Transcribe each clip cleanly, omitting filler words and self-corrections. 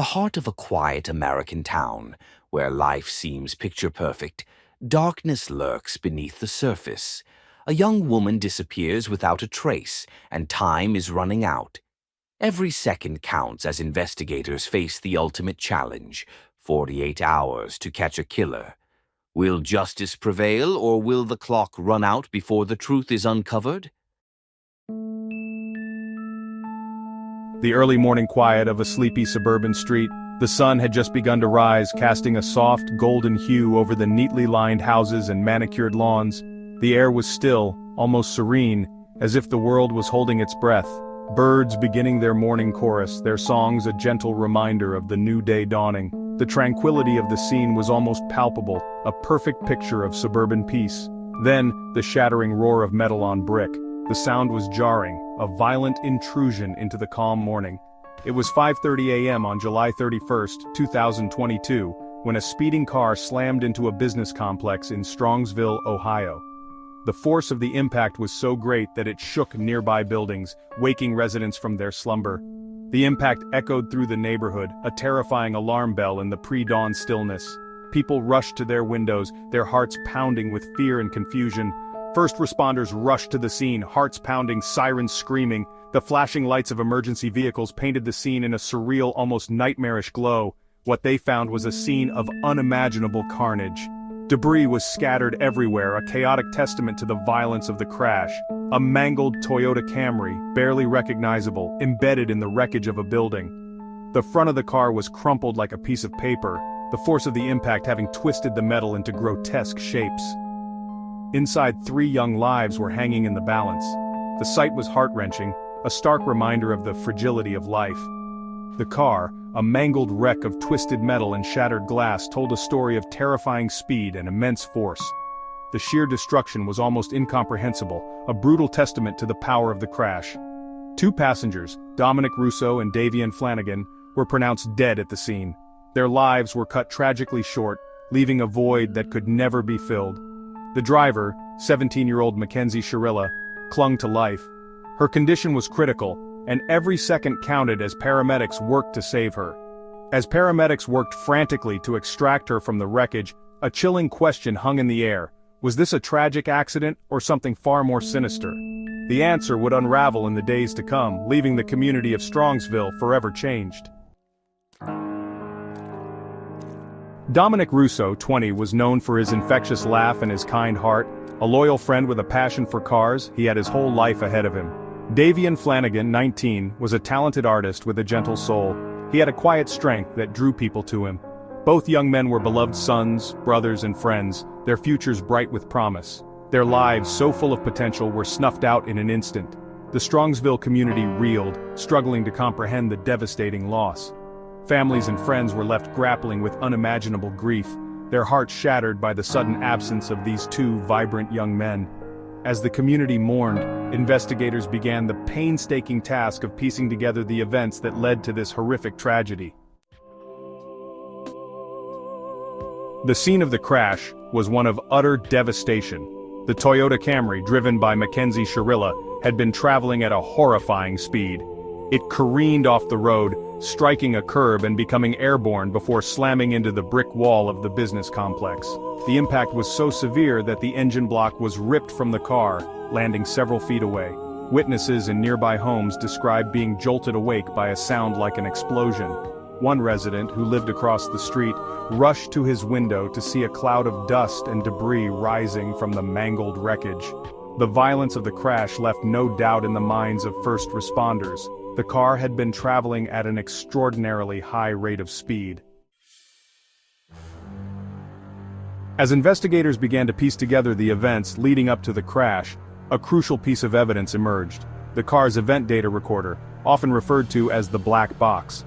heart of a quiet American town, where life seems picture perfect, darkness lurks beneath the surface. A young woman disappears without a trace, and time is running out. Every second counts as investigators face the ultimate challenge: 48 hours to catch a killer. Will justice prevail, or will the clock run out before the truth is uncovered? The early morning quiet of a sleepy suburban street. The sun had just begun to rise, casting a soft, golden hue over the neatly lined houses and manicured lawns. The air was still, almost serene, as if the world was holding its breath. Birds beginning their morning chorus, their songs a gentle reminder of the new day dawning. The tranquility of the scene was almost palpable, a perfect picture of suburban peace. Then, the shattering roar of metal on brick. The sound was jarring, a violent intrusion into the calm morning. It was 5:30 a.m. on July 31st, 2022, when a speeding car slammed into a business complex in Strongsville, Ohio. The force of the impact was so great that it shook nearby buildings, waking residents from their slumber. The impact echoed through the neighborhood, a terrifying alarm bell in the pre-dawn stillness. People rushed to their windows, their hearts pounding with fear and confusion. First responders rushed to the scene, hearts pounding, sirens screaming. The flashing lights of emergency vehicles painted the scene in a surreal, almost nightmarish glow. What they found was a scene of unimaginable carnage. Debris was scattered everywhere, a chaotic testament to the violence of the crash. A mangled Toyota Camry, barely recognizable, embedded in the wreckage of a building. The front of the car was crumpled like a piece of paper, the force of the impact having twisted the metal into grotesque shapes. Inside, 3 young lives were hanging in the balance. The sight was heart-wrenching, a stark reminder of the fragility of life. The car, a mangled wreck of twisted metal and shattered glass, told a story of terrifying speed and immense force. The sheer destruction was almost incomprehensible, a brutal testament to the power of the crash. 2 passengers, Dominic Russo and Davian Flanagan, were pronounced dead at the scene. Their lives were cut tragically short, leaving a void that could never be filled. The driver, 17-year-old Mackenzie Shirilla, clung to life. Her condition was critical, and every second counted as paramedics worked to save her. As paramedics worked frantically to extract her from the wreckage, a chilling question hung in the air. Was this a tragic accident, or something far more sinister? The answer would unravel in the days to come, leaving the community of Strongsville forever changed. Dominic Russo, 20, was known for his infectious laugh and his kind heart. A loyal friend with a passion for cars, he had his whole life ahead of him. Davian Flanagan, 19, was a talented artist with a gentle soul. He had a quiet strength that drew people to him. Both young men were beloved sons, brothers, and friends, their futures bright with promise. Their lives, so full of potential, were snuffed out in an instant. The Strongsville community reeled, struggling to comprehend the devastating loss. Families and friends were left grappling with unimaginable grief, their hearts shattered by the sudden absence of these 2 vibrant young men. As the community mourned, investigators began the painstaking task of piecing together the events that led to this horrific tragedy. The scene of the crash was one of utter devastation. The Toyota Camry, driven by Mackenzie Shirilla, had been traveling at a horrifying speed. It careened off the road, striking a curb and becoming airborne before slamming into the brick wall of the business complex. The impact was so severe that the engine block was ripped from the car, landing several feet away. Witnesses in nearby homes described being jolted awake by a sound like an explosion. One resident, who lived across the street, rushed to his window to see a cloud of dust and debris rising from the mangled wreckage. The violence of the crash left no doubt in the minds of first responders. The car had been traveling at an extraordinarily high rate of speed. As investigators began to piece together the events leading up to the crash, a crucial piece of evidence emerged: the car's event data recorder, often referred to as the black box.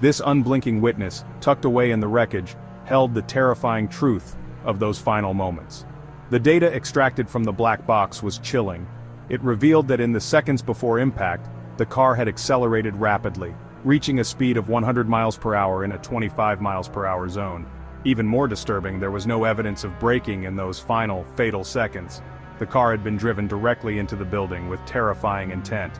This unblinking witness, tucked away in the wreckage, held the terrifying truth of those final moments. The data extracted from the black box was chilling. It revealed that in the seconds before impact, the car had accelerated rapidly, reaching a speed of 100 miles per hour in a 25 miles per hour zone. Even more disturbing, there was no evidence of braking in those final, fatal seconds. The car had been driven directly into the building with terrifying intent.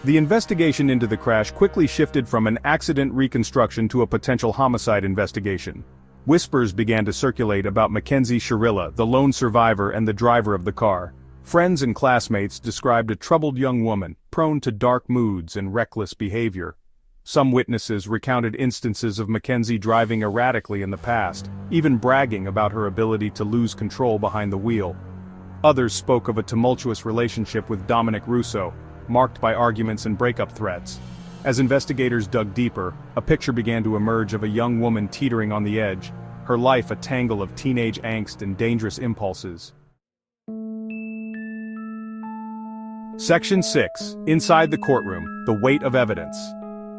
The investigation into the crash quickly shifted from an accident reconstruction to a potential homicide investigation. Whispers began to circulate about Mackenzie Shirilla, the lone survivor and the driver of the car. Friends and classmates described a troubled young woman, prone to dark moods and reckless behavior. Some witnesses recounted instances of Mackenzie driving erratically in the past, even bragging about her ability to lose control behind the wheel. Others spoke of a tumultuous relationship with Dominic Russo, marked by arguments and breakup threats. As investigators dug deeper, a picture began to emerge of a young woman teetering on the edge, her life a tangle of teenage angst and dangerous impulses. Section 6. Inside the courtroom, the weight of evidence.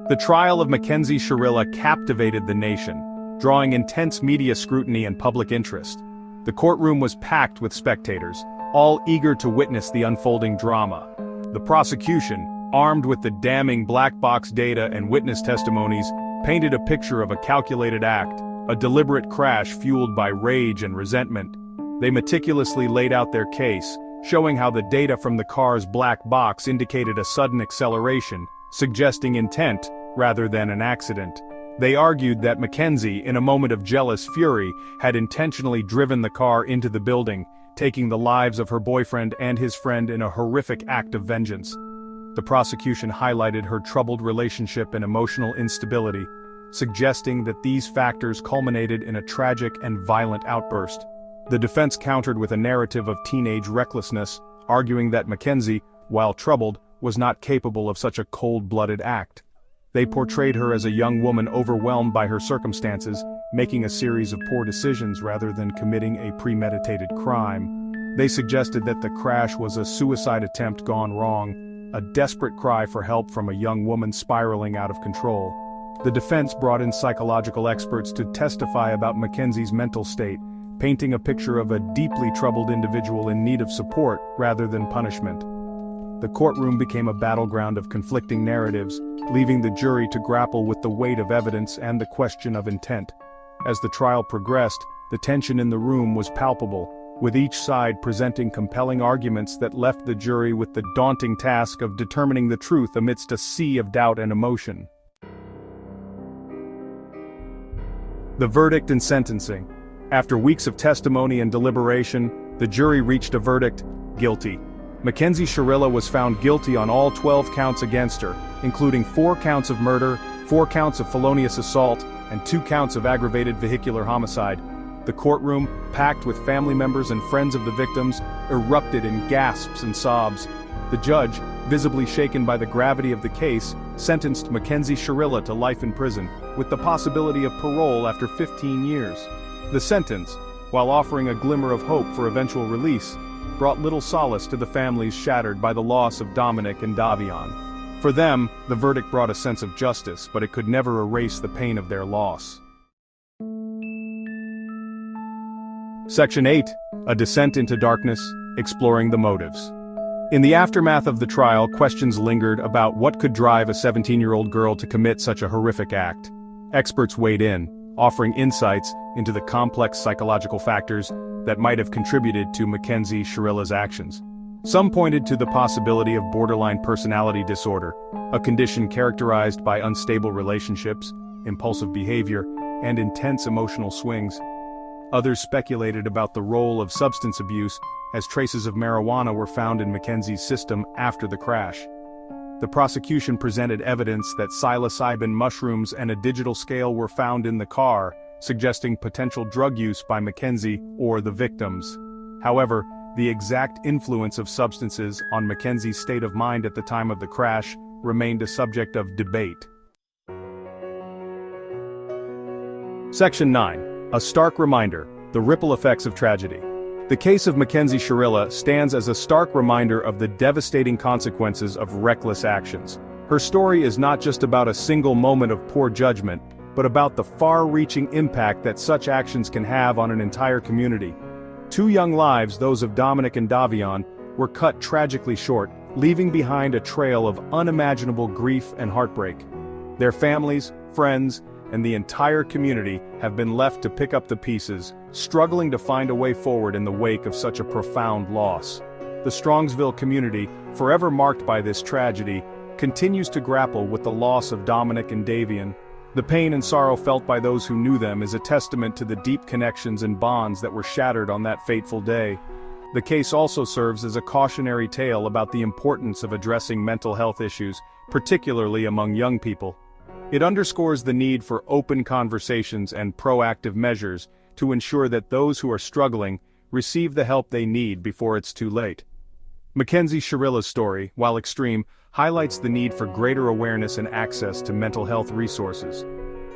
The trial of Mackenzie Shirilla captivated the nation, drawing intense media scrutiny and public interest. The courtroom was packed with spectators, all eager to witness the unfolding drama. The prosecution, armed with the damning black box data and witness testimonies, painted a picture of a calculated act, a deliberate crash fueled by rage and resentment. They meticulously laid out their case, showing how the data from the car's black box indicated a sudden acceleration, suggesting intent rather than an accident. They argued that Mackenzie, in a moment of jealous fury, had intentionally driven the car into the building, taking the lives of her boyfriend and his friend in a horrific act of vengeance. The prosecution highlighted her troubled relationship and emotional instability, suggesting that these factors culminated in a tragic and violent outburst. The defense countered with a narrative of teenage recklessness, arguing that Mackenzie, while troubled, was not capable of such a cold-blooded act. They portrayed her as a young woman overwhelmed by her circumstances, making a series of poor decisions rather than committing a premeditated crime. They suggested that the crash was a suicide attempt gone wrong, a desperate cry for help from a young woman spiraling out of control. The defense brought in psychological experts to testify about Mackenzie's mental state, painting a picture of a deeply troubled individual in need of support rather than punishment. The courtroom became a battleground of conflicting narratives, leaving the jury to grapple with the weight of evidence and the question of intent. As the trial progressed, the tension in the room was palpable, with each side presenting compelling arguments that left the jury with the daunting task of determining the truth amidst a sea of doubt and emotion. The verdict and sentencing. After weeks of testimony and deliberation, the jury reached a verdict: guilty. Mackenzie Shirilla was found guilty on all 12 counts against her, including 4 counts of murder, 4 counts of felonious assault, and 2 counts of aggravated vehicular homicide. The courtroom, packed with family members and friends of the victims, erupted in gasps and sobs. The judge, visibly shaken by the gravity of the case, sentenced Mackenzie Shirilla to life in prison, with the possibility of parole after 15 years. The sentence, while offering a glimmer of hope for eventual release, brought little solace to the families shattered by the loss of Dominic and Davion. For them, the verdict brought a sense of justice, but it could never erase the pain of their loss. Section 8. A Descent into Darkness, Exploring the Motives. In the aftermath of the trial, questions lingered about what could drive a 17-year-old girl to commit such a horrific act. Experts weighed in, offering insights into the complex psychological factors that might have contributed to Mackenzie Shirilla's actions. Some pointed to the possibility of borderline personality disorder, a condition characterized by unstable relationships, impulsive behavior, and intense emotional swings. Others speculated about the role of substance abuse, as traces of marijuana were found in Mackenzie's system after the crash. The prosecution presented evidence that psilocybin mushrooms and a digital scale were found in the car, suggesting potential drug use by Mackenzie or the victims. However, the exact influence of substances on Mackenzie's state of mind at the time of the crash remained a subject of debate. Section 9. A stark reminder: the ripple effects of tragedy. The case of Mackenzie Shirilla stands as a stark reminder of the devastating consequences of reckless actions. Her story is not just about a single moment of poor judgment, but about the far-reaching impact that such actions can have on an entire community. 2 young lives, those of Dominic and Davion, were cut tragically short, leaving behind a trail of unimaginable grief and heartbreak. Their families, friends, and the entire community have been left to pick up the pieces, struggling to find a way forward in the wake of such a profound loss. The Strongsville community, forever marked by this tragedy, continues to grapple with the loss of Dominic and Davian. The pain and sorrow felt by those who knew them is a testament to the deep connections and bonds that were shattered on that fateful day. The case also serves as a cautionary tale about the importance of addressing mental health issues, particularly among young people. It underscores the need for open conversations and proactive measures to ensure that those who are struggling receive the help they need before it's too late. Mackenzie Shirilla's story, while extreme, highlights the need for greater awareness and access to mental health resources.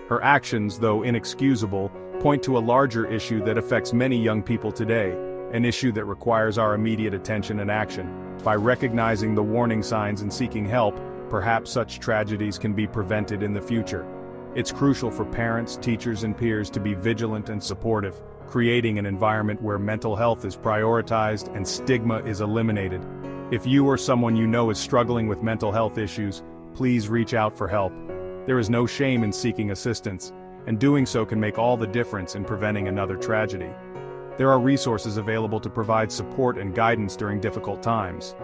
Her actions, though inexcusable, point to a larger issue that affects many young people today, an issue that requires our immediate attention and action. By recognizing the warning signs and seeking help, perhaps such tragedies can be prevented in the future. It's crucial for parents, teachers, and peers to be vigilant and supportive, creating an environment where mental health is prioritized and stigma is eliminated. If you or someone you know is struggling with mental health issues, please reach out for help. There is no shame in seeking assistance, and doing so can make all the difference in preventing another tragedy. There are resources available to provide support and guidance during difficult times.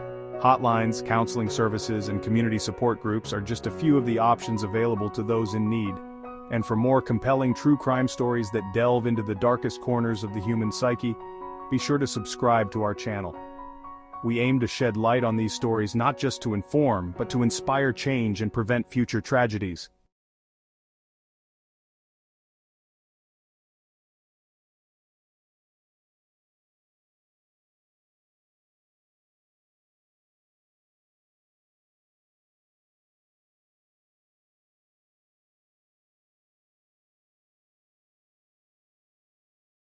Hotlines, counseling services, and community support groups are just a few of the options available to those in need. And for more compelling true crime stories that delve into the darkest corners of the human psyche, be sure to subscribe to our channel. We aim to shed light on these stories not just to inform, but to inspire change and prevent future tragedies.